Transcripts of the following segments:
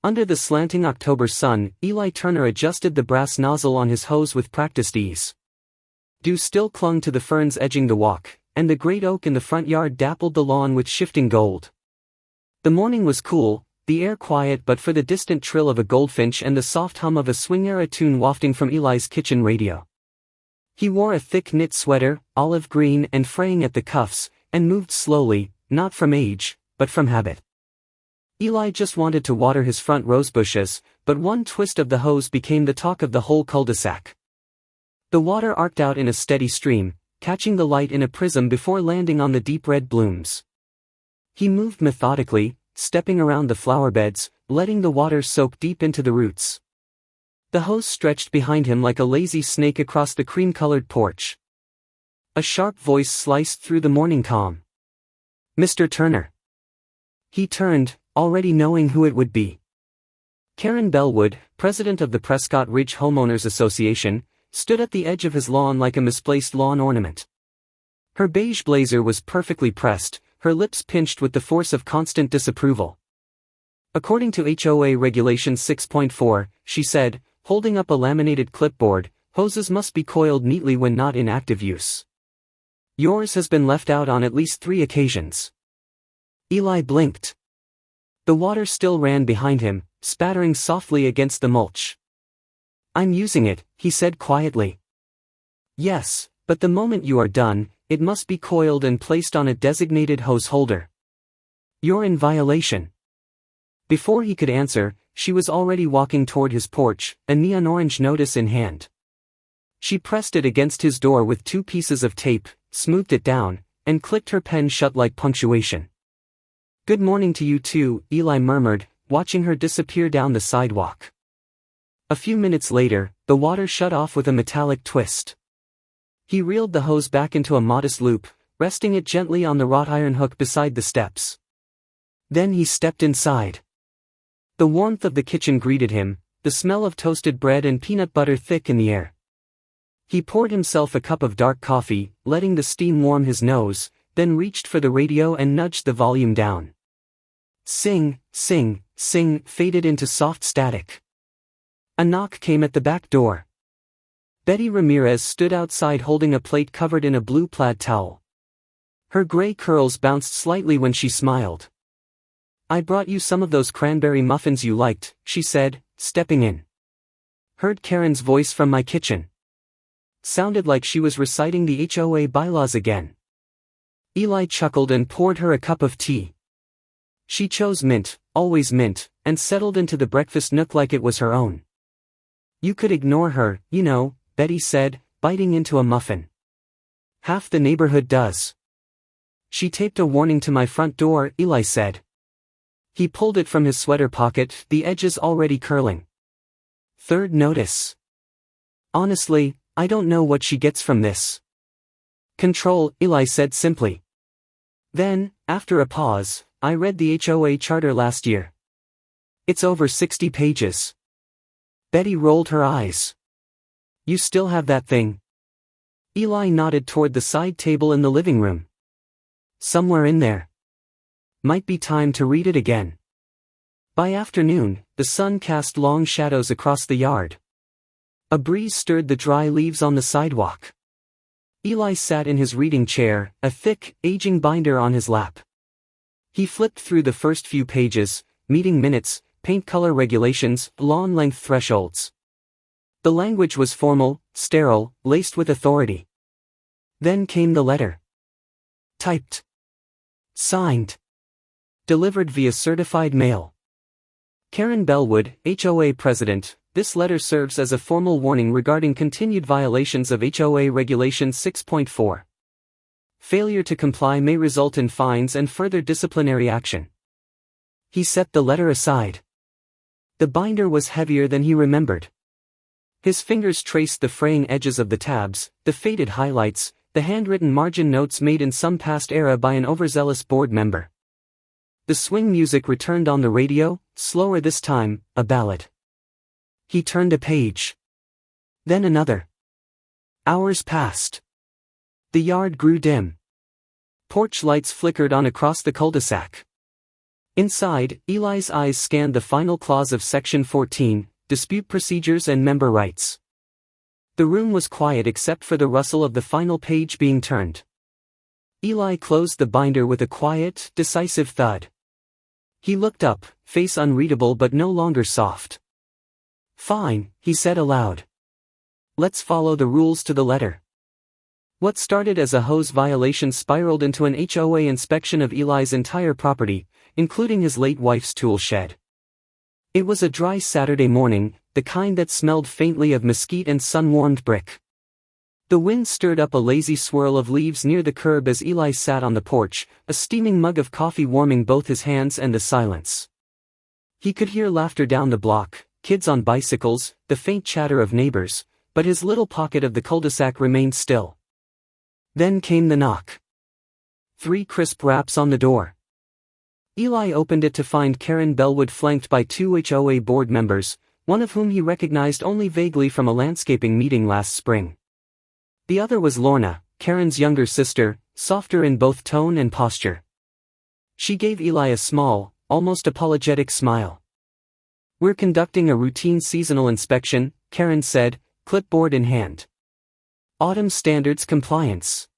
Under the slanting October sun, Eli Turner adjusted the brass nozzle on his hose with practiced ease. Dew still clung to the ferns edging the walk, and the great oak in the front yard dappled the lawn with shifting gold. The morning was cool, the air quiet but for the distant trill of a goldfinch and the soft hum of a swing-era tune wafting from Eli's kitchen radio. He wore a thick knit sweater, olive green and fraying at the cuffs, and moved slowly, not from age, but from habit. Eli just wanted to water his front rosebushes, but one twist of the hose became the talk of the whole cul-de-sac. The water arced out in a steady stream, catching the light in a prism before landing on the deep red blooms. He moved methodically, stepping around the flower beds, letting the water soak deep into the roots. The hose stretched behind him like a lazy snake across the cream-colored porch. A sharp voice sliced through the morning calm. "Mr. Turner." He turned, already knowing who it would be. Karen Bellwood, president of the Prescott Ridge Homeowners Association, stood at the edge of his lawn like a misplaced lawn ornament. Her beige blazer was perfectly pressed, her lips pinched with the force of constant disapproval. "According to HOA Regulation 6.4, she said, holding up a laminated clipboard, hoses must be coiled neatly when not in active use. Yours has been left out on at least 3 occasions. Eli blinked. The water still ran behind him, spattering softly against the mulch. "I'm using it," he said quietly. "Yes, but the moment you are done, it must be coiled and placed on a designated hose holder. You're in violation." Before he could answer, she was already walking toward his porch, a neon orange notice in hand. She pressed it against his door with 2 pieces of tape, smoothed it down, and clicked her pen shut like punctuation. "Good morning to you too," Eli murmured, watching her disappear down the sidewalk. A few minutes later, the water shut off with a metallic twist. He reeled the hose back into a modest loop, resting it gently on the wrought iron hook beside the steps. Then he stepped inside. The warmth of the kitchen greeted him, the smell of toasted bread and peanut butter thick in the air. He poured himself a cup of dark coffee, letting the steam warm his nose, then reached for the radio and nudged the volume down. Sing, sing, sing faded into soft static. A knock came at the back door. Betty Ramirez stood outside holding a plate covered in a blue plaid towel. Her gray curls bounced slightly when she smiled. "I brought you some of those cranberry muffins you liked," she said, stepping in. Heard Karen's voice from my kitchen. Sounded like she was reciting the HOA bylaws again. Eli chuckled and poured her a cup of tea. She chose mint, always mint, and settled into the breakfast nook like it was her own. "You could ignore her, you know," Betty said, biting into a muffin. "Half the neighborhood does." "She taped a warning to my front door," Eli said. He pulled it from his sweater pocket, the edges already curling. "Third notice. Honestly, I don't know what she gets from this." "Control," Eli said simply. Then, after a pause, "I read the HOA charter last year. It's over 60 pages. Betty rolled her eyes. "You still have that thing?" Eli nodded toward the side table in the living room. "Somewhere in there. Might be time to read it again." By afternoon, the sun cast long shadows across the yard. A breeze stirred the dry leaves on the sidewalk. Eli sat in his reading chair, a thick, aging binder on his lap. He flipped through the first few pages, meeting minutes, paint color regulations, lawn length thresholds. The language was formal, sterile, laced with authority. Then came the letter. Typed. Signed. Delivered via certified mail. Karen Bellwood, HOA president, this letter serves as a formal warning regarding continued violations of HOA Regulation 6.4. Failure to comply may result in fines and further disciplinary action. He set the letter aside. The binder was heavier than he remembered. His fingers traced the fraying edges of the tabs, the faded highlights, the handwritten margin notes made in some past era by an overzealous board member. The swing music returned on the radio, slower this time, a ballad. He turned a page. Then another. Hours passed. The yard grew dim. Porch lights flickered on across the cul-de-sac. Inside, Eli's eyes scanned the final clause of Section 14, Dispute Procedures and Member Rights. The room was quiet except for the rustle of the final page being turned. Eli closed the binder with a quiet, decisive thud. He looked up, face unreadable but no longer soft. "Fine," he said aloud. "Let's follow the rules to the letter." What started as a hose violation spiraled into an HOA inspection of Eli's entire property, including his late wife's tool shed. It was a dry Saturday morning, the kind that smelled faintly of mesquite and sun-warmed brick. The wind stirred up a lazy swirl of leaves near the curb as Eli sat on the porch, a steaming mug of coffee warming both his hands and the silence. He could hear laughter down the block, kids on bicycles, the faint chatter of neighbors, but his little pocket of the cul-de-sac remained still. Then came the knock. 3 crisp raps on the door. Eli opened it to find Karen Bellwood flanked by 2 HOA board members, one of whom he recognized only vaguely from a landscaping meeting last spring. The other was Lorna, Karen's younger sister, softer in both tone and posture. She gave Eli a small, almost apologetic smile. "We're conducting a routine seasonal inspection," Karen said, clipboard in hand. "Autumn standards compliance."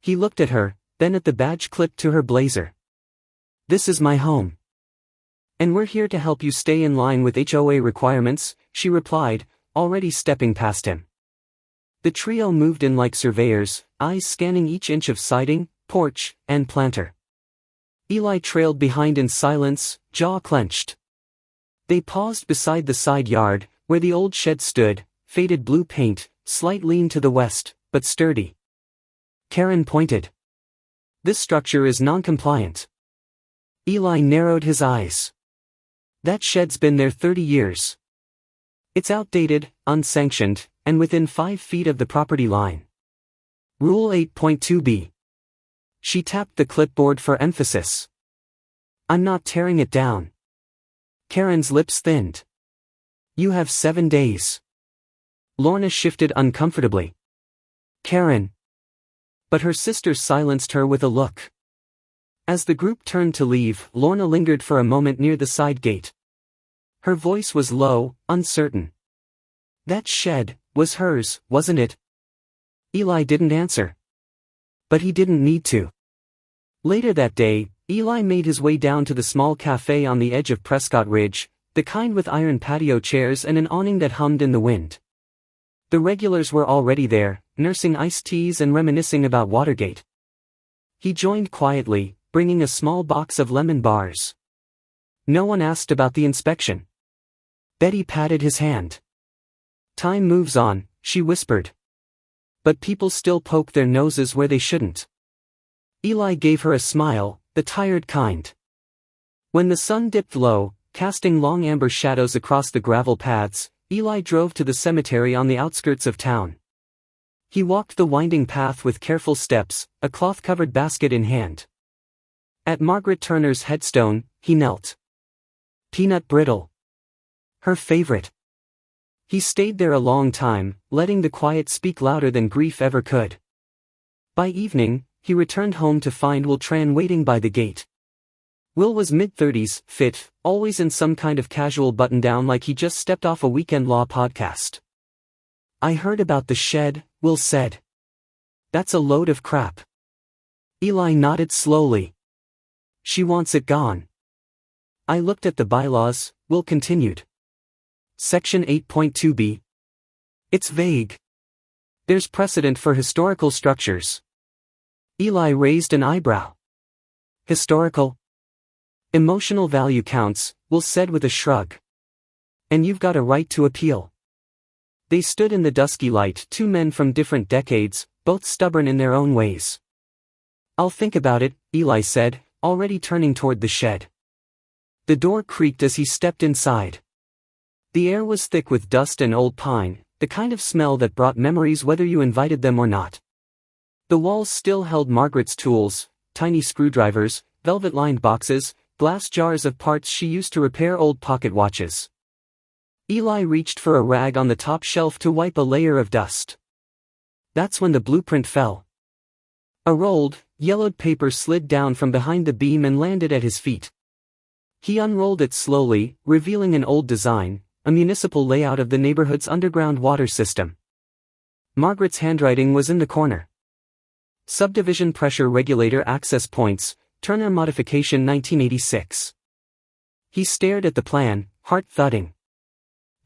He looked at her, then at the badge clipped to her blazer. "This is my home. And we're here to help you stay in line with HOA requirements," she replied, already stepping past him. The trio moved in like surveyors, eyes scanning each inch of siding, porch, and planter. Eli trailed behind in silence, jaw clenched. They paused beside the side yard, where the old shed stood, faded blue paint, slight lean to the west, but sturdy. Karen pointed. "This structure is non-compliant." Eli narrowed his eyes. "That shed's been there 30 years. It's outdated, unsanctioned, and within 5 feet of the property line. Rule 8.2b. She tapped the clipboard for emphasis. "I'm not tearing it down." Karen's lips thinned. "You have 7 days. Lorna shifted uncomfortably. "Karen." But her sister silenced her with a look. As the group turned to leave, Lorna lingered for a moment near the side gate. Her voice was low, uncertain. "That shed was hers, wasn't it?" Eli didn't answer. But he didn't need to. Later that day, Eli made his way down to the small cafe on the edge of Prescott Ridge, the kind with iron patio chairs and an awning that hummed in the wind. The regulars were already there, nursing iced teas and reminiscing about Watergate. He joined quietly, bringing a small box of lemon bars. No one asked about the inspection. Betty patted his hand. "Time moves on," she whispered. "But people still poke their noses where they shouldn't." Eli gave her a smile, the tired kind. When the sun dipped low, casting long amber shadows across the gravel paths, Eli drove to the cemetery on the outskirts of town. He walked the winding path with careful steps, a cloth-covered basket in hand. At Margaret Turner's headstone, he knelt. Peanut brittle. Her favorite. He stayed there a long time, letting the quiet speak louder than grief ever could. By evening, he returned home to find Will Tran waiting by the gate. Will was mid-30s, fit, always in some kind of casual button-down like he just stepped off a weekend law podcast. "I heard about the shed," Will said. "That's a load of crap." Eli nodded slowly. "She wants it gone." "I looked at the bylaws," Will continued. Section 8.2b. It's vague. There's precedent for historical structures. Eli raised an eyebrow. Historical? Emotional value counts, Will said with a shrug. And you've got a right to appeal. They stood in the dusky light, 2 men from different decades, both stubborn in their own ways. "I'll think about it," Eli said, already turning toward the shed. The door creaked as he stepped inside. The air was thick with dust and old pine, the kind of smell that brought memories whether you invited them or not. The walls still held Margaret's tools, tiny screwdrivers, velvet-lined boxes, glass jars of parts she used to repair old pocket watches. Eli reached for a rag on the top shelf to wipe a layer of dust. That's when the blueprint fell. A rolled, yellowed paper slid down from behind the beam and landed at his feet. He unrolled it slowly, revealing an old design, a municipal layout of the neighborhood's underground water system. Margaret's handwriting was in the corner. Subdivision Pressure Regulator Access Points, Turner Modification 1986. He stared at the plan, heart thudding.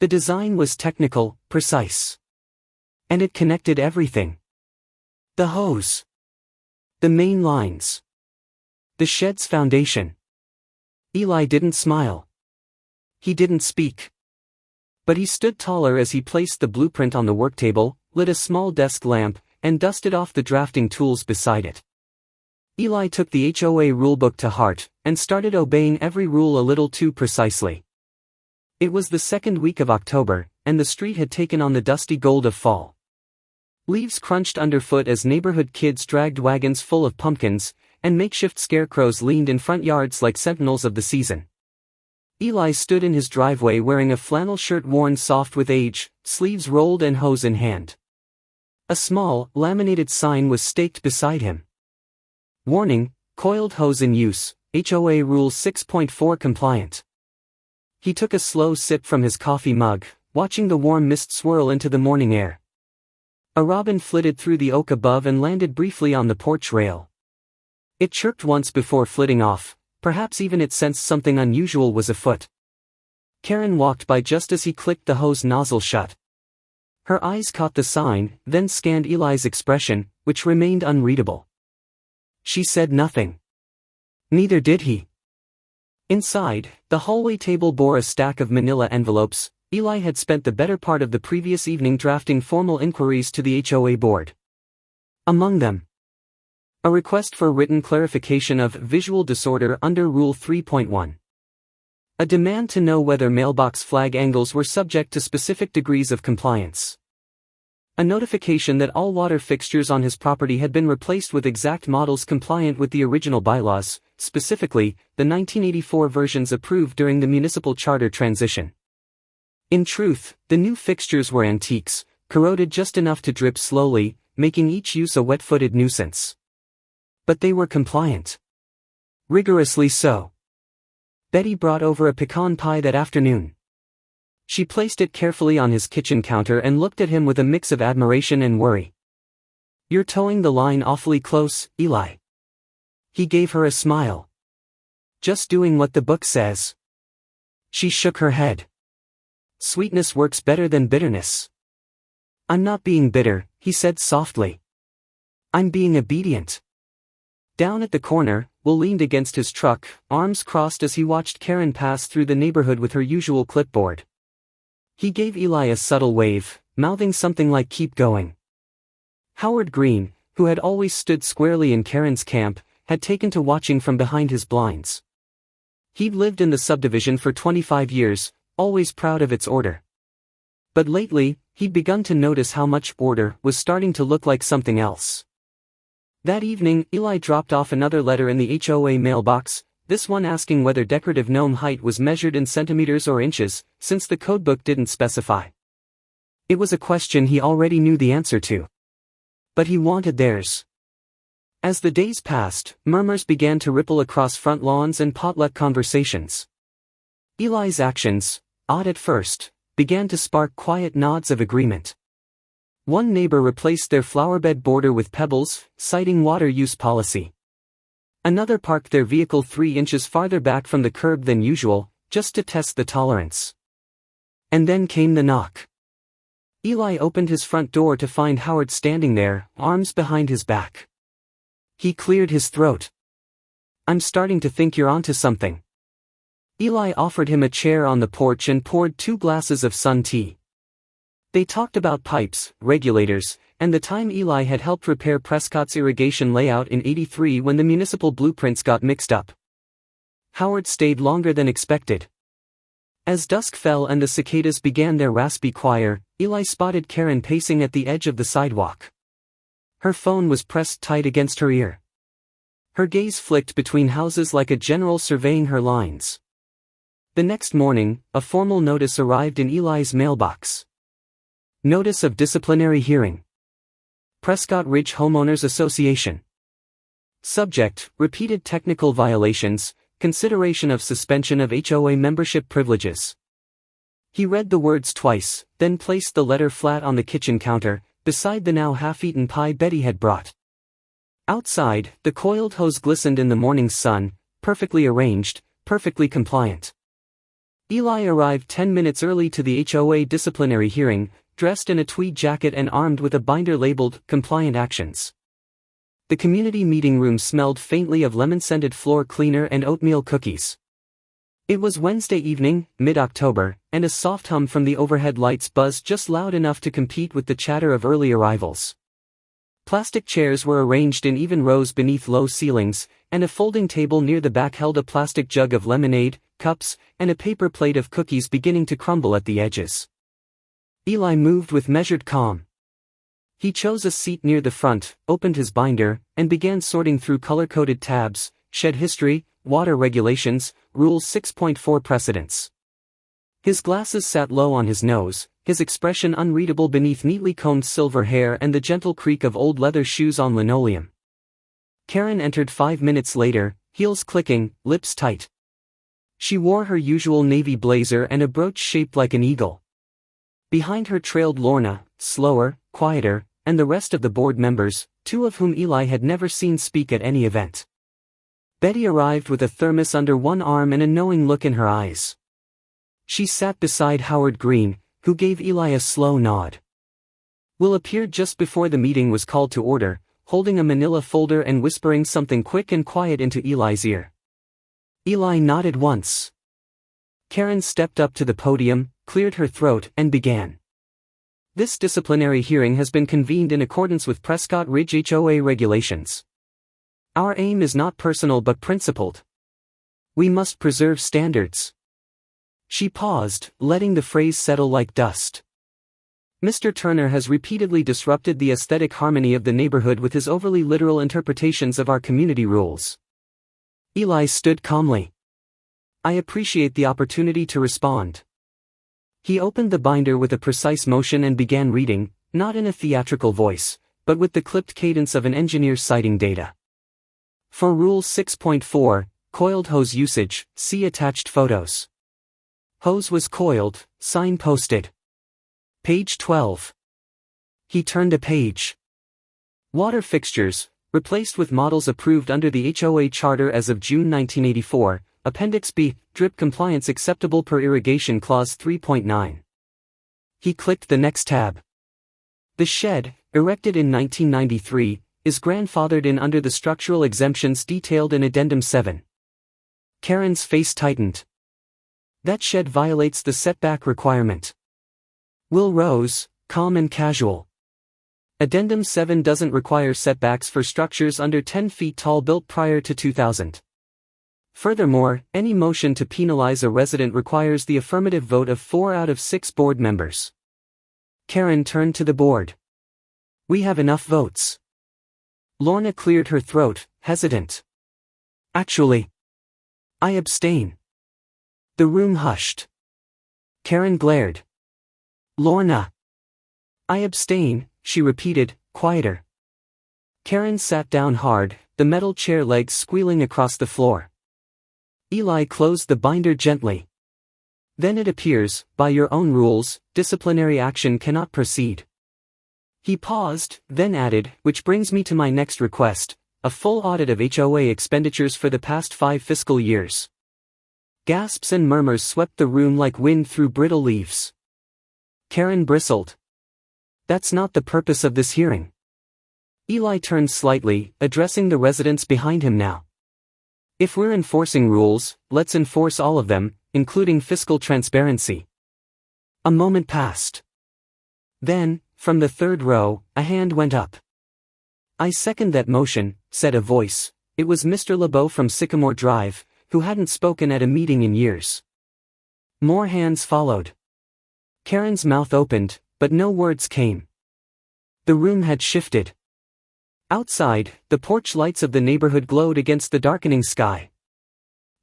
The design was technical, precise. And it connected everything. The hose. The main lines. The shed's foundation. Eli didn't smile. He didn't speak. But he stood taller as he placed the blueprint on the worktable, lit a small desk lamp, and dusted off the drafting tools beside it. Eli took the HOA rulebook to heart, and started obeying every rule a little too precisely. It was the second week of October, and the street had taken on the dusty gold of fall. Leaves crunched underfoot as neighborhood kids dragged wagons full of pumpkins, and makeshift scarecrows leaned in front yards like sentinels of the season. Eli stood in his driveway wearing a flannel shirt worn soft with age, sleeves rolled and hose in hand. A small, laminated sign was staked beside him. Warning, coiled hose in use, HOA Rule 6.4 compliant. He took a slow sip from his coffee mug, watching the warm mist swirl into the morning air. A robin flitted through the oak above and landed briefly on the porch rail. It chirped once before flitting off, perhaps even it sensed something unusual was afoot. Karen walked by just as he clicked the hose nozzle shut. Her eyes caught the sign, then scanned Eli's expression, which remained unreadable. She said nothing. Neither did he. Inside, the hallway table bore a stack of manila envelopes. Eli had spent the better part of the previous evening drafting formal inquiries to the HOA board. Among them, a request for written clarification of visual disorder under Rule 3.1. A demand to know whether mailbox flag angles were subject to specific degrees of compliance. A notification that all water fixtures on his property had been replaced with exact models compliant with the original bylaws, specifically, the 1984 versions approved during the municipal charter transition. In truth, the new fixtures were antiques, corroded just enough to drip slowly, making each use a wet-footed nuisance. But they were compliant. Rigorously so. Betty brought over a pecan pie that afternoon. She placed it carefully on his kitchen counter and looked at him with a mix of admiration and worry. "You're towing the line awfully close, Eli." He gave her a smile. "Just doing what the book says." She shook her head. "Sweetness works better than bitterness." "I'm not being bitter," he said softly. "I'm being obedient." Down at the corner, Will leaned against his truck, arms crossed as he watched Karen pass through the neighborhood with her usual clipboard. He gave Eli a subtle wave, mouthing something like "keep going." Howard Green, who had always stood squarely in Karen's camp, had taken to watching from behind his blinds. He'd lived in the subdivision for 25 years, always proud of its order. But lately, he'd begun to notice how much order was starting to look like something else. That evening, Eli dropped off another letter in the HOA mailbox, this one asking whether decorative gnome height was measured in centimeters or inches, since the codebook didn't specify. It was a question he already knew the answer to. But he wanted theirs. As the days passed, murmurs began to ripple across front lawns and potluck conversations. Eli's actions, odd at first, began to spark quiet nods of agreement. One neighbor replaced their flowerbed border with pebbles, citing water use policy. Another parked their vehicle 3 inches farther back from the curb than usual, just to test the tolerance. And then came the knock. Eli opened his front door to find Howard standing there, arms behind his back. He cleared his throat. "I'm starting to think you're onto something." Eli offered him a chair on the porch and poured 2 glasses of sun tea. They talked about pipes, regulators, and the time Eli had helped repair Prescott's irrigation layout in '83 when the municipal blueprints got mixed up. Howard stayed longer than expected. As dusk fell and the cicadas began their raspy choir, Eli spotted Karen pacing at the edge of the sidewalk. Her phone was pressed tight against her ear. Her gaze flicked between houses like a general surveying her lines. The next morning, a formal notice arrived in Eli's mailbox. Notice of disciplinary hearing. Prescott Ridge Homeowners Association. Subject, repeated technical violations, consideration of suspension of HOA membership privileges. He read the words twice, then placed the letter flat on the kitchen counter, beside the now half-eaten pie Betty had brought. Outside, the coiled hose glistened in the morning sun, perfectly arranged, perfectly compliant. Eli arrived 10 minutes early to the HOA disciplinary hearing, dressed in a tweed jacket and armed with a binder labeled, "Compliant Actions." The community meeting room smelled faintly of lemon-scented floor cleaner and oatmeal cookies. It was Wednesday evening, mid-October, and a soft hum from the overhead lights buzzed just loud enough to compete with the chatter of early arrivals. Plastic chairs were arranged in even rows beneath low ceilings, and a folding table near the back held a plastic jug of lemonade, cups, and a paper plate of cookies beginning to crumble at the edges. Eli moved with measured calm. He chose a seat near the front, opened his binder, and began sorting through color-coded tabs: shed history, water regulations, Rule 6.4 precedents. His glasses sat low on his nose, his expression unreadable beneath neatly combed silver hair and the gentle creak of old leather shoes on linoleum. Karen entered 5 minutes later, heels clicking, lips tight. She wore her usual navy blazer and a brooch shaped like an eagle. Behind her trailed Lorna, slower, quieter, and the rest of the board members, 2 of whom Eli had never seen speak at any event. Betty arrived with a thermos under one arm and a knowing look in her eyes. She sat beside Howard Green, who gave Eli a slow nod. Will appeared just before the meeting was called to order, holding a manila folder and whispering something quick and quiet into Eli's ear. Eli nodded once. Karen stepped up to the podium, cleared her throat, and began. This disciplinary hearing has been convened in accordance with Prescott Ridge HOA regulations. Our aim is not personal but principled. We must preserve standards. She paused, letting the phrase settle like dust. Mr. Turner has repeatedly disrupted the aesthetic harmony of the neighborhood with his overly literal interpretations of our community rules. Eli stood calmly. I appreciate the opportunity to respond. He opened the binder with a precise motion and began reading, not in a theatrical voice, but with the clipped cadence of an engineer citing data. For Rule 6.4, coiled hose usage, see attached photos. Hose was coiled, sign posted. Page 12. He turned a page. Water fixtures, replaced with models approved under the HOA Charter as of June 1984, Appendix B, drip compliance acceptable per irrigation clause 3.9. He clicked the next tab. The shed, erected in 1993, is grandfathered in under the structural exemptions detailed in Addendum 7. Karen's face tightened. That shed violates the setback requirement. Will rose, calm and casual. Addendum 7 doesn't require setbacks for structures under 10 feet tall built prior to 2000. Furthermore, any motion to penalize a resident requires the affirmative vote of 4 out of 6 board members. Karen turned to the board. We have enough votes. Lorna cleared her throat, hesitant. Actually, I abstain. The room hushed. Karen glared. Lorna. I abstain, she repeated, quieter. Karen sat down hard, the metal chair legs squealing across the floor. Eli closed the binder gently. Then it appears, by your own rules, disciplinary action cannot proceed. He paused, then added, which brings me to my next request, a full audit of HOA expenditures for the past 5 fiscal years. Gasps and murmurs swept the room like wind through brittle leaves. Karen bristled. That's not the purpose of this hearing. Eli turned slightly, addressing the residents behind him now. If we're enforcing rules, let's enforce all of them, including fiscal transparency. A moment passed. Then, from the third row, a hand went up. I second that motion, said a voice. It was Mr. LeBeau from Sycamore Drive, who hadn't spoken at a meeting in years. More hands followed. Karen's mouth opened, but no words came. The room had shifted. Outside, the porch lights of the neighborhood glowed against the darkening sky.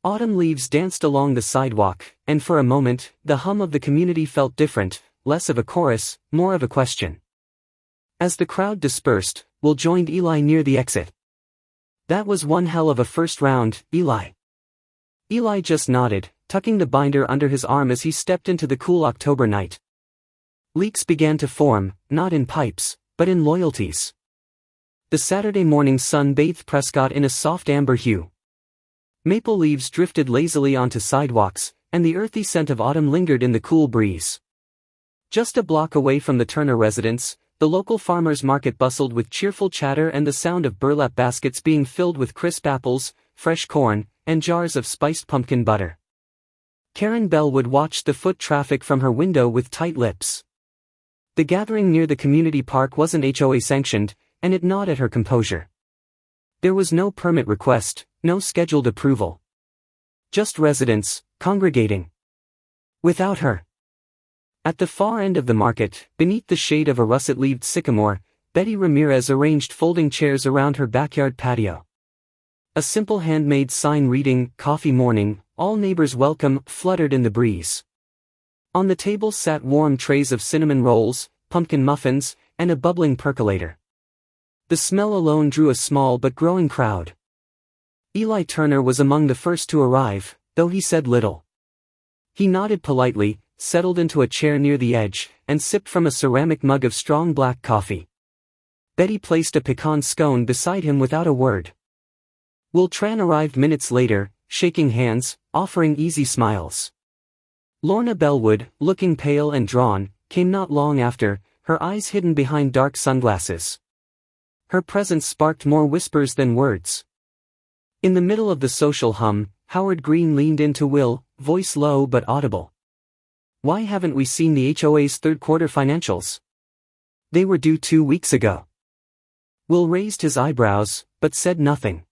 Autumn leaves danced along the sidewalk, and for a moment, the hum of the community felt different, less of a chorus, more of a question. As the crowd dispersed, Will joined Eli near the exit. That was one hell of a first round, Eli. Eli just nodded, tucking the binder under his arm as he stepped into the cool October night. Leaks began to form, not in pipes, but in loyalties. The Saturday morning sun bathed Prescott in a soft amber hue. Maple leaves drifted lazily onto sidewalks, and the earthy scent of autumn lingered in the cool breeze. Just a block away from the Turner residence, the local farmers' market bustled with cheerful chatter and the sound of burlap baskets being filled with crisp apples, fresh corn, and jars of spiced pumpkin butter. Karen Bellwood watched the foot traffic from her window with tight lips. The gathering near the community park wasn't HOA sanctioned, and it gnawed at her composure. There was no permit request, no scheduled approval. Just residents, congregating. Without her. At the far end of the market, beneath the shade of a russet-leaved sycamore, Betty Ramirez arranged folding chairs around her backyard patio. A simple handmade sign reading, "Coffee Morning, all neighbors welcome," fluttered in the breeze. On the table sat warm trays of cinnamon rolls, pumpkin muffins, and a bubbling percolator. The smell alone drew a small but growing crowd. Eli Turner was among the first to arrive, though he said little. He nodded politely, settled into a chair near the edge, and sipped from a ceramic mug of strong black coffee. Betty placed a pecan scone beside him without a word. Will Tran arrived minutes later, shaking hands, offering easy smiles. Lorna Bellwood, looking pale and drawn, came not long after, her eyes hidden behind dark sunglasses. Her presence sparked more whispers than words. In the middle of the social hum, Howard Green leaned into Will, voice low but audible. "Why haven't we seen the HOA's third-quarter financials? They were due 2 weeks ago." Will raised his eyebrows, but said nothing.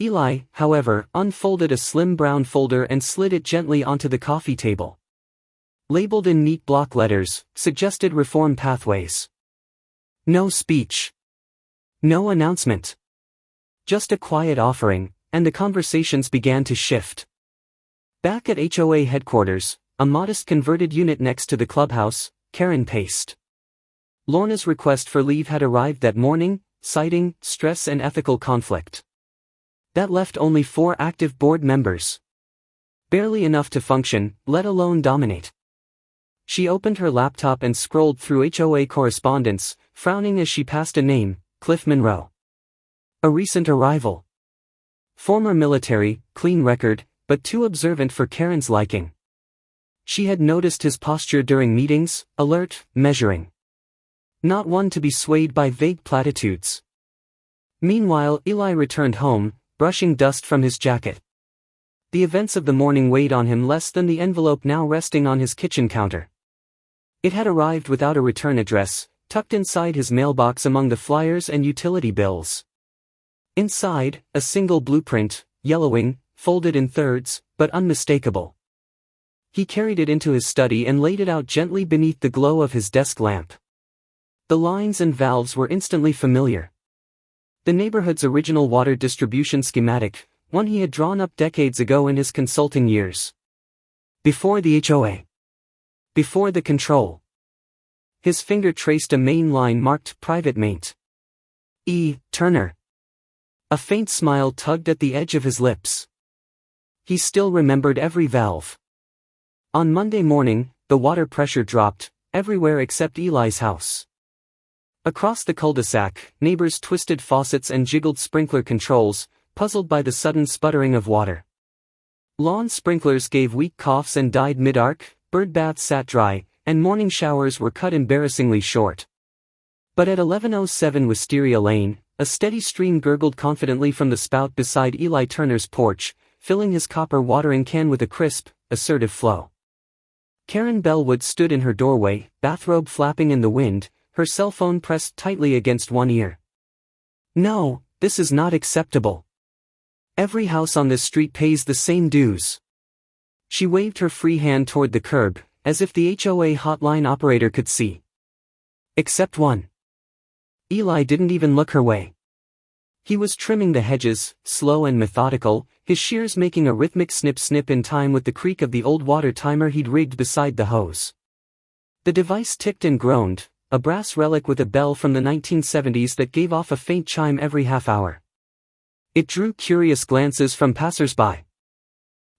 Eli, however, unfolded a slim brown folder and slid it gently onto the coffee table. Labeled in neat block letters, suggested reform pathways. No speech. No announcement. Just a quiet offering, and the conversations began to shift. Back at HOA headquarters, a modest converted unit next to the clubhouse, Karen paced. Lorna's request for leave had arrived that morning, citing stress and ethical conflict. That left only 4 active board members. Barely enough to function, let alone dominate. She opened her laptop and scrolled through HOA correspondence, frowning as she passed a name, Cliff Monroe. A recent arrival. Former military, clean record, but too observant for Karen's liking. She had noticed his posture during meetings, alert, measuring. Not one to be swayed by vague platitudes. Meanwhile, Eli returned home, brushing dust from his jacket. The events of the morning weighed on him less than the envelope now resting on his kitchen counter. It had arrived without a return address, tucked inside his mailbox among the flyers and utility bills. Inside, a single blueprint, yellowing, folded in thirds, but unmistakable. He carried it into his study and laid it out gently beneath the glow of his desk lamp. The lines and valves were instantly familiar. The neighborhood's original water distribution schematic, one he had drawn up decades ago in his consulting years. Before the HOA. Before the control. His finger traced a main line marked Private Maint. E. Turner. A faint smile tugged at the edge of his lips. He still remembered every valve. On Monday morning, the water pressure dropped, everywhere except Eli's house. Across the cul-de-sac, neighbors twisted faucets and jiggled sprinkler controls, puzzled by the sudden sputtering of water. Lawn sprinklers gave weak coughs and died mid-arc, bird baths sat dry, and morning showers were cut embarrassingly short. But at 1107 Wisteria Lane, a steady stream gurgled confidently from the spout beside Eli Turner's porch, filling his copper watering can with a crisp, assertive flow. Karen Bellwood stood in her doorway, bathrobe flapping in the wind, her cell phone pressed tightly against one ear. "No, this is not acceptable. Every house on this street pays the same dues." She waved her free hand toward the curb, as if the HOA hotline operator could see. Except one. Eli didn't even look her way. He was trimming the hedges, slow and methodical, his shears making a rhythmic snip-snip in time with the creak of the old water timer he'd rigged beside the hose. The device ticked and groaned, a brass relic with a bell from the 1970s that gave off a faint chime every half hour. It drew curious glances from passers-by.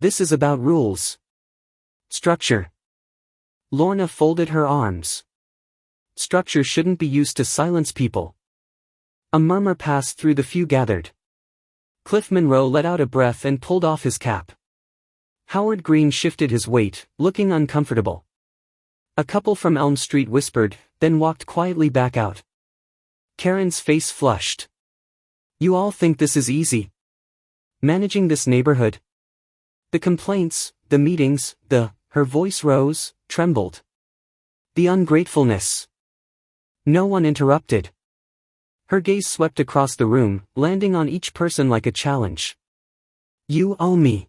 This is about rules. Structure. Lorna folded her arms. Structure shouldn't be used to silence people. A murmur passed through the few gathered. Cliff Monroe let out a breath and pulled off his cap. Howard Green shifted his weight, looking uncomfortable. A couple from Elm Street whispered, then walked quietly back out. Karen's face flushed. You all think this is easy? Managing this neighborhood? The complaints, the meetings, her voice rose, trembled. The ungratefulness. No one interrupted. Her gaze swept across the room, landing on each person like a challenge. You owe me.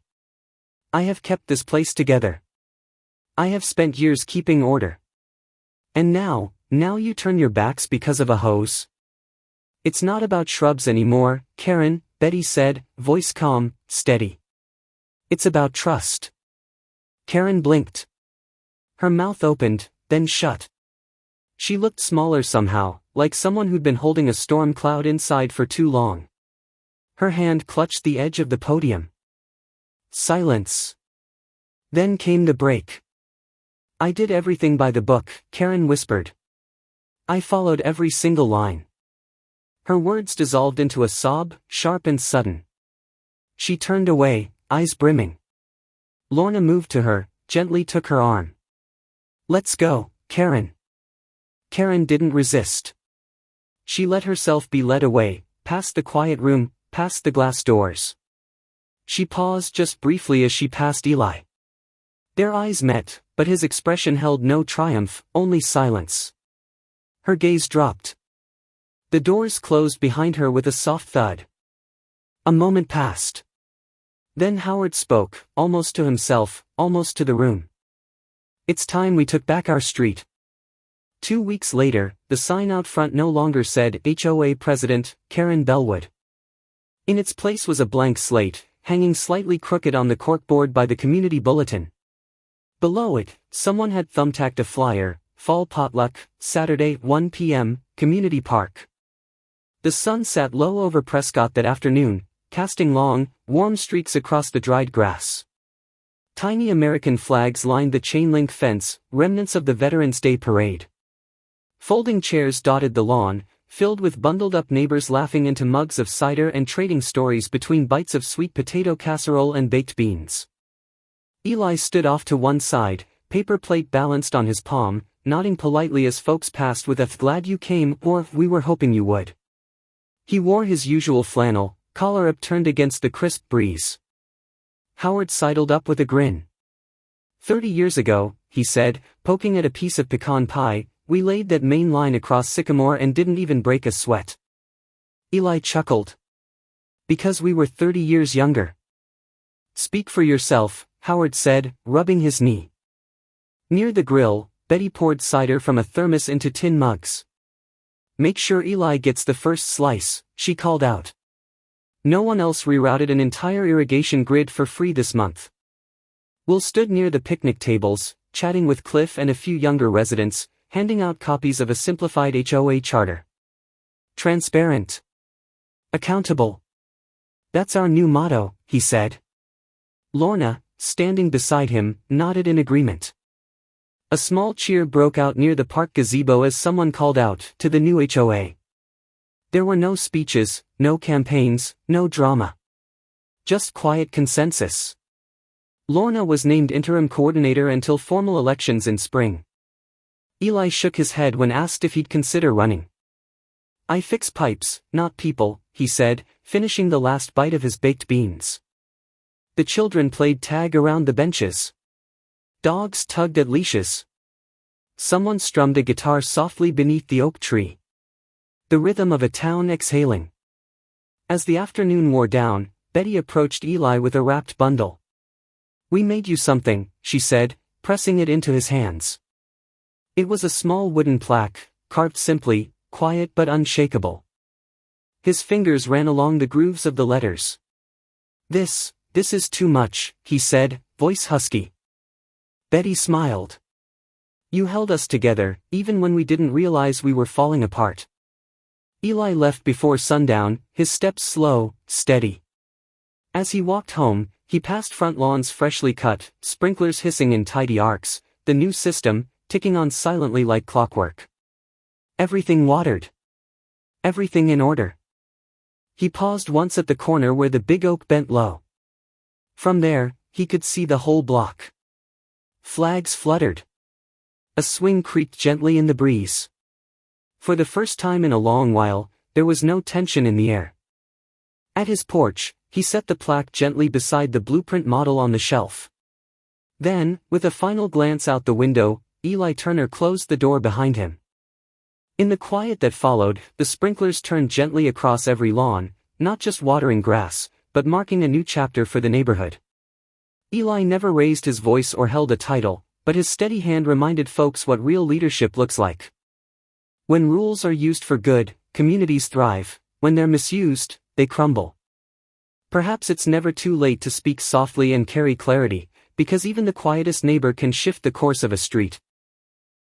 I have kept this place together. I have spent years keeping order. And now you turn your backs because of a hose? It's not about shrubs anymore, Karen, Betty said, voice calm, steady. It's about trust. Karen blinked. Her mouth opened, then shut. She looked smaller somehow, like someone who'd been holding a storm cloud inside for too long. Her hand clutched the edge of the podium. Silence. Then came the break. I did everything by the book, Karen whispered. I followed every single line. Her words dissolved into a sob, sharp and sudden. She turned away, eyes brimming. Lorna moved to her, gently took her arm. Let's go, Karen. Karen didn't resist. She let herself be led away, past the quiet room, past the glass doors. She paused just briefly as she passed Eli. Their eyes met, but his expression held no triumph, only silence. Her gaze dropped. The doors closed behind her with a soft thud. A moment passed. Then Howard spoke, almost to himself, almost to the room. It's time we took back our street. 2 weeks later, the sign out front no longer said HOA President, Karen Bellwood. In its place was a blank slate, hanging slightly crooked on the corkboard by the community bulletin. Below it, someone had thumbtacked a flyer, Fall Potluck, Saturday, 1 p.m., Community Park. The sun sat low over Prescott that afternoon, casting long, warm streaks across the dried grass. Tiny American flags lined the chain-link fence, remnants of the Veterans Day Parade. Folding chairs dotted the lawn, filled with bundled-up neighbors laughing into mugs of cider and trading stories between bites of sweet potato casserole and baked beans. Eli stood off to one side, paper plate balanced on his palm, nodding politely as folks passed with a "glad you came" or "we were hoping you would." He wore his usual flannel, collar upturned against the crisp breeze. Howard sidled up with a grin. 30 years ago, he said, poking at a piece of pecan pie, we laid that main line across Sycamore and didn't even break a sweat. Eli chuckled. Because we were 30 years younger. Speak for yourself, Howard said, rubbing his knee. Near the grill, Betty poured cider from a thermos into tin mugs. Make sure Eli gets the first slice, she called out. No one else rerouted an entire irrigation grid for free this month. Will stood near the picnic tables, chatting with Cliff and a few younger residents, handing out copies of a simplified HOA charter. Transparent. Accountable. That's our new motto, he said. Lorna, standing beside him, nodded in agreement. A small cheer broke out near the park gazebo as someone called out to the new HOA. There were no speeches, no campaigns, no drama. Just quiet consensus. Lorna was named interim coordinator until formal elections in spring. Eli shook his head when asked if he'd consider running. I fix pipes, not people, he said, finishing the last bite of his baked beans. The children played tag around the benches. Dogs tugged at leashes. Someone strummed a guitar softly beneath the oak tree. The rhythm of a town exhaling. As the afternoon wore down, Betty approached Eli with a wrapped bundle. We made you something, she said, pressing it into his hands. It was a small wooden plaque, carved simply, quiet but unshakable. His fingers ran along the grooves of the letters. This is too much, he said, voice husky. Betty smiled. You held us together, even when we didn't realize we were falling apart. Eli left before sundown, his steps slow, steady. As he walked home, He passed front lawns freshly cut, sprinklers hissing in tidy arcs, the new system, ticking on silently like clockwork. Everything watered. Everything in order. He paused once at the corner where the big oak bent low. From there, he could see the whole block. Flags fluttered. A swing creaked gently in the breeze. For the first time in a long while, there was no tension in the air. At his porch, he set the plaque gently beside the blueprint model on the shelf. Then, with a final glance out the window, Eli Turner closed the door behind him. In the quiet that followed, the sprinklers turned gently across every lawn, not just watering grass, but marking a new chapter for the neighborhood. Eli never raised his voice or held a title, but his steady hand reminded folks what real leadership looks like. When rules are used for good, communities thrive. When they're misused, they crumble. Perhaps it's never too late to speak softly and carry clarity, because even the quietest neighbor can shift the course of a street.